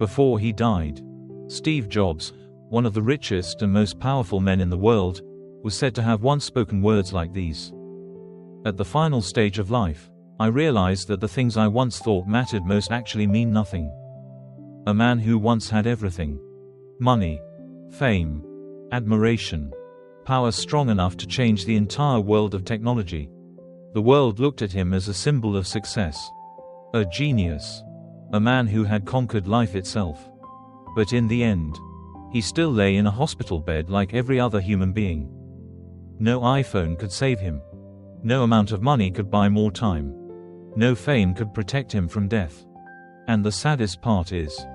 before he died. Steve Jobs, one of the richest and most powerful men in the world, was said to have once spoken words like these. At the final stage of life, I realized that the things I once thought mattered most actually mean nothing. A man who once had everything: money, fame, admiration, power strong enough to change the entire world of technology. The world looked at him as a symbol of success. A genius. A man who had conquered life itself. But in the end, he still lay in a hospital bed like every other human being. No iPhone could save him. No amount of money could buy more time. No fame could protect him from death. And the saddest part is,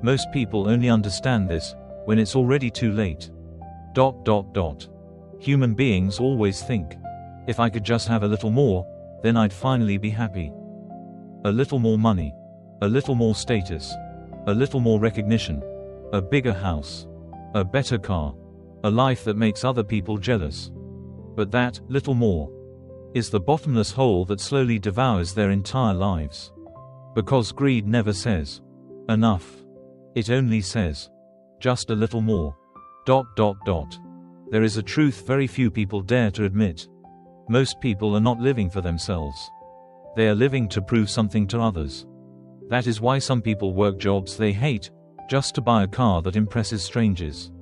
most people only understand this when it's already too late. ... Human beings always think, if I could just have a little more, then I'd finally be happy. A little more money. A little more status. A little more recognition. A bigger house. A better car. A life that makes other people jealous. But that little more is the bottomless hole that slowly devours their entire lives. Because greed never says enough. It only says just a little more. ... There is a truth very few people dare to admit. Most people are not living for themselves. They are living to prove something to others. That is why some people work jobs they hate, just to buy a car that impresses strangers.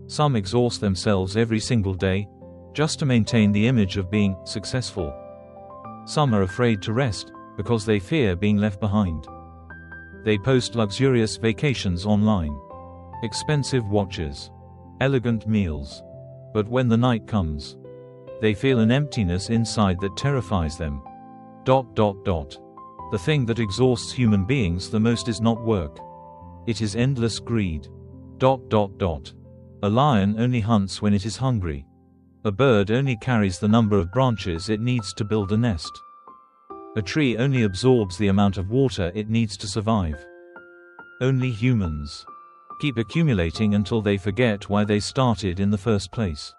Some exhaust themselves every single day, just to maintain the image of being successful. Some are afraid to rest, because they fear being left behind. They post luxurious vacations online, expensive watches, elegant meals. But when the night comes, they feel an emptiness inside that terrifies them. ... The thing that exhausts human beings the most is not work. It is endless greed. ... A lion only hunts when it is hungry. A bird only carries the number of branches it needs to build a nest. A tree only absorbs the amount of water it needs to survive. Only humans keep accumulating until they forget why they started in the first place.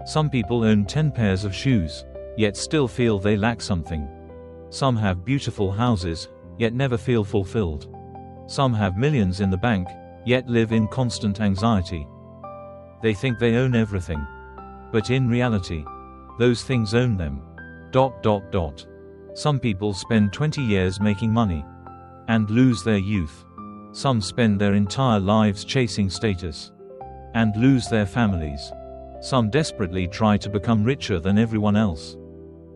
Some people own 10 pairs of shoes, yet still feel they lack something. Some have beautiful houses, yet never feel fulfilled. Some have millions in the bank, yet live in constant anxiety. They think they own everything. But in reality, those things own them. ... Some people spend 20 years making money and lose their youth. Some spend their entire lives chasing status and lose their families. Some desperately try to become richer than everyone else,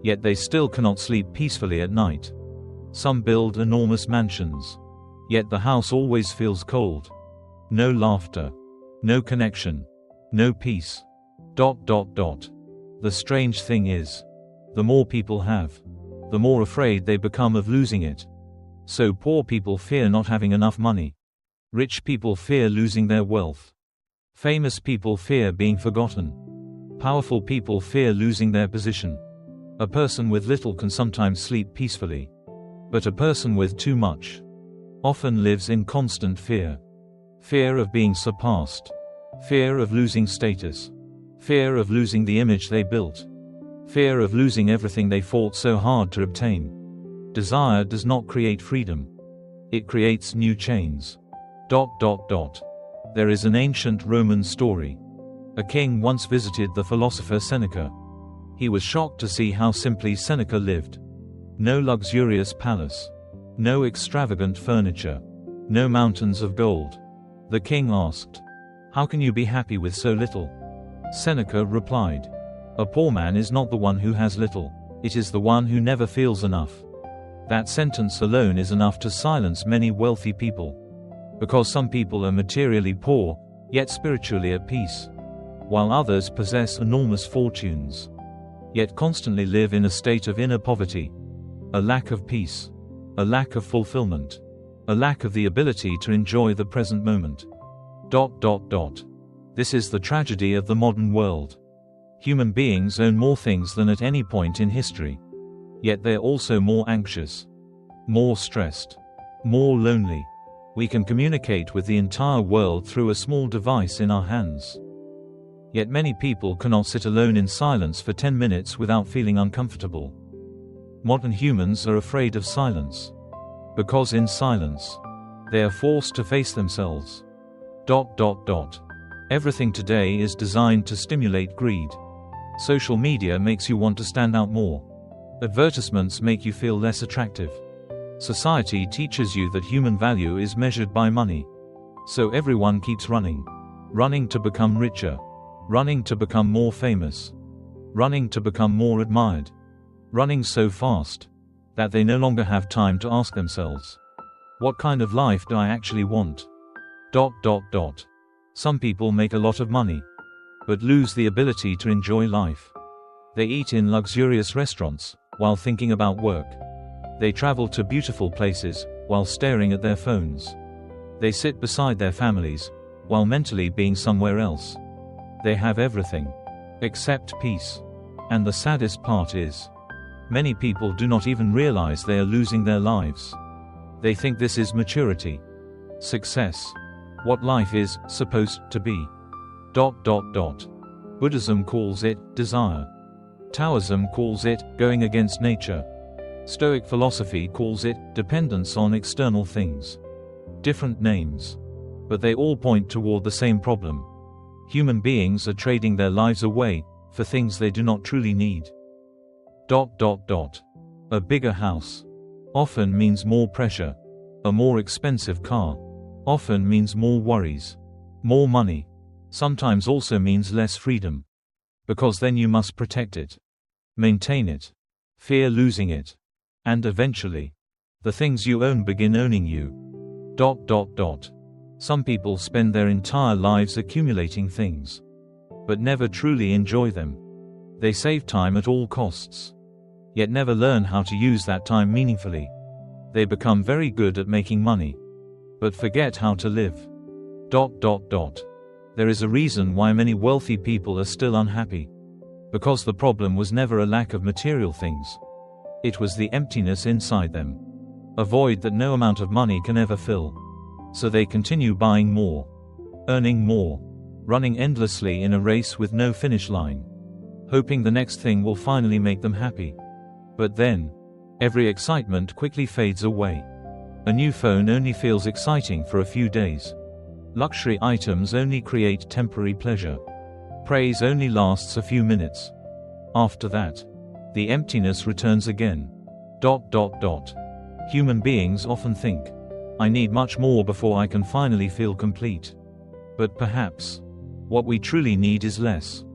yet they still cannot sleep peacefully at night. Some build enormous mansions, yet the house always feels cold. No laughter, no connection, no peace. ... The strange thing is, the more people have, the more afraid they become of losing it. So poor people fear not having enough money. Rich people fear losing their wealth. Famous people fear being forgotten. Powerful people fear losing their position. A person with little can sometimes sleep peacefully. But a person with too much often lives in constant fear. Fear of being surpassed. Fear of losing status. Fear of losing the image they built. Fear of losing everything they fought so hard to obtain. Desire does not create freedom. It creates new chains. ... There is an ancient Roman story. A king once visited the philosopher Seneca. He was shocked to see how simply Seneca lived. No luxurious palace. No extravagant furniture. No mountains of gold. The king asked, "How can you be happy with so little?" Seneca replied, "A poor man is not the one who has little, it is the one who never feels enough." That sentence alone is enough to silence many wealthy people. Because some people are materially poor, yet spiritually at peace, while others possess enormous fortunes, yet constantly live in a state of inner poverty. A lack of peace. A lack of fulfillment. A lack of the ability to enjoy the present moment. ... This is the tragedy of the modern world. Human beings own more things than at any point in history. Yet they're also more anxious, more stressed, more lonely. We can communicate with the entire world through a small device in our hands. Yet many people cannot sit alone in silence for 10 minutes without feeling uncomfortable. Modern humans are afraid of silence. Because in silence, They are forced to face themselves. Everything today is designed to stimulate greed. Social media makes you want to stand out more. Advertisements make you feel less attractive. Society teaches you that human value is measured by money. So everyone keeps running. Running to become richer. Running to become more famous. Running to become more admired. Running so fast that they no longer have time to ask themselves, what kind of life do I actually want? Some people make a lot of money, but lose the ability to enjoy life. They eat in luxurious restaurants while thinking about work. They travel to beautiful places while staring at their phones. They sit beside their families while mentally being somewhere else. They have everything except peace. And the saddest part is, many people do not even realize they are losing their lives. They think this is maturity, success, what life is supposed to be. Buddhism calls it desire. Taoism calls it going against nature. Stoic philosophy calls it dependence on external things. Different names, but they all point toward the same problem. Human beings are trading their lives away for things they do not truly need. A bigger house often means more pressure. A more expensive car often means more worries. More money sometimes also means less freedom, because then you must protect it, maintain it, fear losing it, and eventually, the things you own begin owning you. Some people spend their entire lives accumulating things, but never truly enjoy them. They save time at all costs, yet never learn how to use that time meaningfully. They become very good at making money, but forget how to live. There is a reason why many wealthy people are still unhappy. Because the problem was never a lack of material things. It was the emptiness inside them. A void that no amount of money can ever fill. So they continue buying more, earning more, running endlessly in a race with no finish line, hoping the next thing will finally make them happy. But then, every excitement quickly fades away. A new phone only feels exciting for a few days. Luxury items only create temporary pleasure. Praise only lasts a few minutes. After that, the emptiness returns again. Human beings often think, I need much more before I can finally feel complete. But perhaps, what we truly need is less.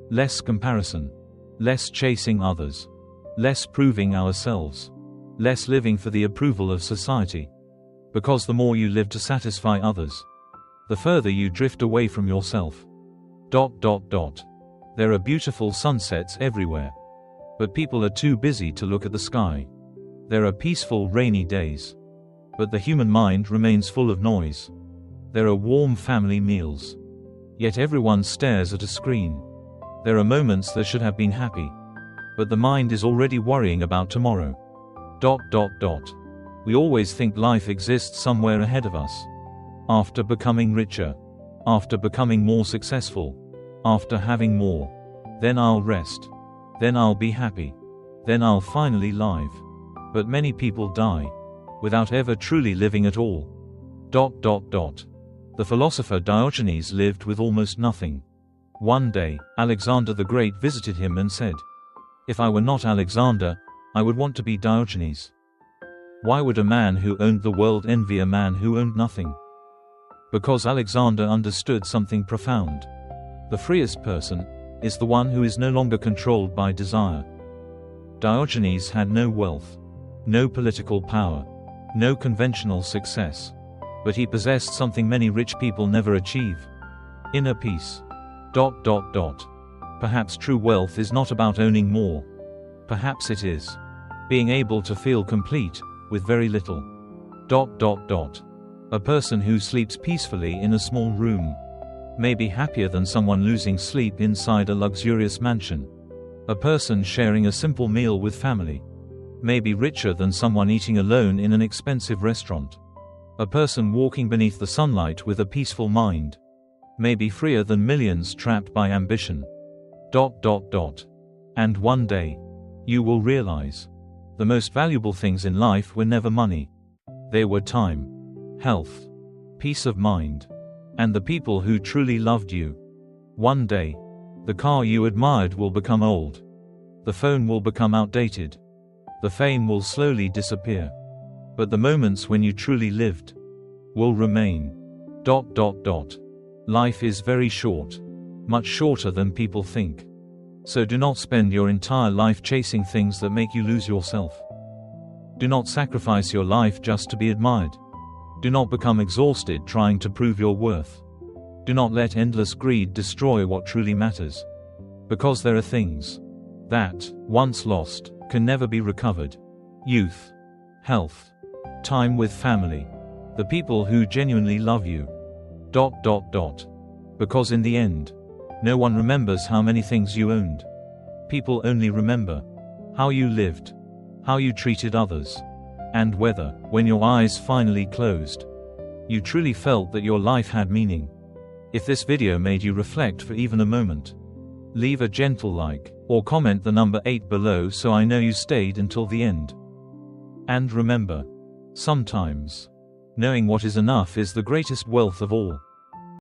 Less comparison. Less chasing others. Less proving ourselves. Less living for the approval of society. Because the more you live to satisfy others, the further you drift away from yourself. There are beautiful sunsets everywhere. But people are too busy to look at the sky. There are peaceful rainy days. But the human mind remains full of noise. There are warm family meals. Yet everyone stares at a screen. There are moments that should have been happy. But the mind is already worrying about tomorrow. We always think life exists somewhere ahead of us. After becoming richer. After becoming more successful. After having more. Then I'll rest. Then I'll be happy. Then I'll finally live. But many people die without ever truly living at all. The philosopher Diogenes lived with almost nothing. One day, Alexander the Great visited him and said, "If I were not Alexander, I would want to be Diogenes." Why would a man who owned the world envy a man who owned nothing? Because Alexander understood something profound. The freest person is the one who is no longer controlled by desire. Diogenes had no wealth, no political power, no conventional success. But he possessed something many rich people never achieve: inner peace. Perhaps true wealth is not about owning more. Perhaps it is being able to feel complete with very little. A person who sleeps peacefully in a small room may be happier than someone losing sleep inside a luxurious mansion. A person sharing a simple meal with family may be richer than someone eating alone in an expensive restaurant. A person walking beneath the sunlight with a peaceful mind may be freer than millions trapped by ambition. And one day, you will realize the most valuable things in life were never money. They were time, health, peace of mind, and the people who truly loved you. One day, the car you admired will become old. The phone will become outdated. The fame will slowly disappear. But the moments when you truly lived will remain. ... Life is very short. Much shorter than people think. So do not spend your entire life chasing things that make you lose yourself. Do not sacrifice your life just to be admired. Do not become exhausted trying to prove your worth. Do not let endless greed destroy what truly matters. Because there are things that, once lost, can never be recovered. Youth, health, time with family, the people who genuinely love you. ... Because in the end, no one remembers how many things you owned. People only remember how you lived, how you treated others, and whether, when your eyes finally closed, you truly felt that your life had meaning. If this video made you reflect for even a moment, leave a gentle like, or comment the number 8 below so I know you stayed until the end. And remember, sometimes, knowing what is enough is the greatest wealth of all.